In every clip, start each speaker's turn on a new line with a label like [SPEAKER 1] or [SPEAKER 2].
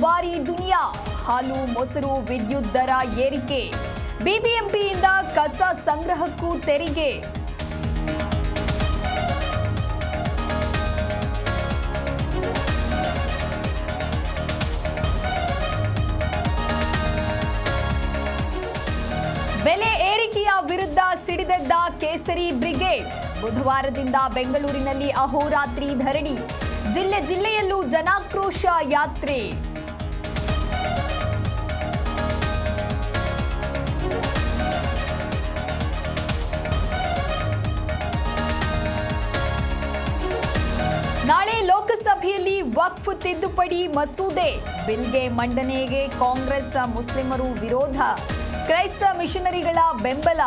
[SPEAKER 1] ದುಬಾರಿ ದುನಿಯಾ. ಹಾಲು, ಮೊಸರು, ವಿದ್ಯುತ್ ದರ ಏರಿಕೆ. ಬಿಬಿಎಂಪಿಯಿಂದ ಕಸ ಸಂಗ್ರಹಕ್ಕೂ ತೆರಿಗೆ. ಬೆಲೆ ಏರಿಕೆಯ ವಿರುದ್ಧ ಸಿಡಿದೆದ್ದ ಕೇಸರಿ ಬ್ರಿಗೇಡ್. ಬುಧವಾರದಿಂದ ಬೆಂಗಳೂರಿನಲ್ಲಿ ಅಹೋರಾತ್ರಿ ಧರಣಿ. ಜಿಲ್ಲೆಯಲ್ಲೂ ಜನಾಕ್ರೋಶ ಯಾತ್ರೆ. ನಾಳೆ ಲೋಕಸಭೆಯಲ್ಲಿ ವಕ್ಫ್ ತಿದ್ದುಪಡಿ ಮಸೂದೆ. ಬಿಲ್ಗೆ ಮಂಡನೆಗೆ ಕಾಂಗ್ರೆಸ್, ಮುಸ್ಲಿಮರು ವಿರೋಧ. ಕ್ರೈಸ್ತ ಮಿಷನರಿಗಳ ಬೆಂಬಲ.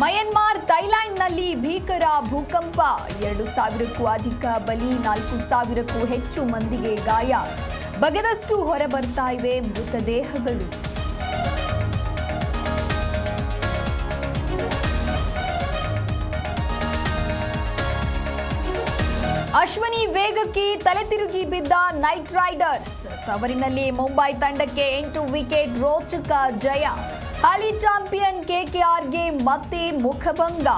[SPEAKER 1] ಮಯನ್ಮಾರ್, ಥೈಲ್ಯಾಂಡ್ನಲ್ಲಿ ಭೀಕರ ಭೂಕಂಪ. 2,000ಕ್ಕೂ ಅಧಿಕ ಬಲಿ, 4,000ಕ್ಕೂ ಹೆಚ್ಚು ಮಂದಿಗೆ ಗಾಯ. ಬಗೆದಷ್ಟು ಹೊರಬರ್ತಾ ಇವೆ ಮೃತದೇಹಗಳು. ಅಶ್ವಿನಿ ವೇಗಕ್ಕೆ ತಲೆತಿರುಗಿ ಬಿದ್ದ ನೈಟ್ ರೈಡರ್ಸ್. ತವರಿನಲ್ಲಿ ಮುಂಬೈ ತಂಡಕ್ಕೆ 8 ವಿಕೆಟ್ ರೋಚಕ ಜಯ. ಹಾಲಿ ಚಾಂಪಿಯನ್ ಕೆಕೆಆರ್ಗೆ ಮತ್ತೆ ಮುಖಭಂಗ.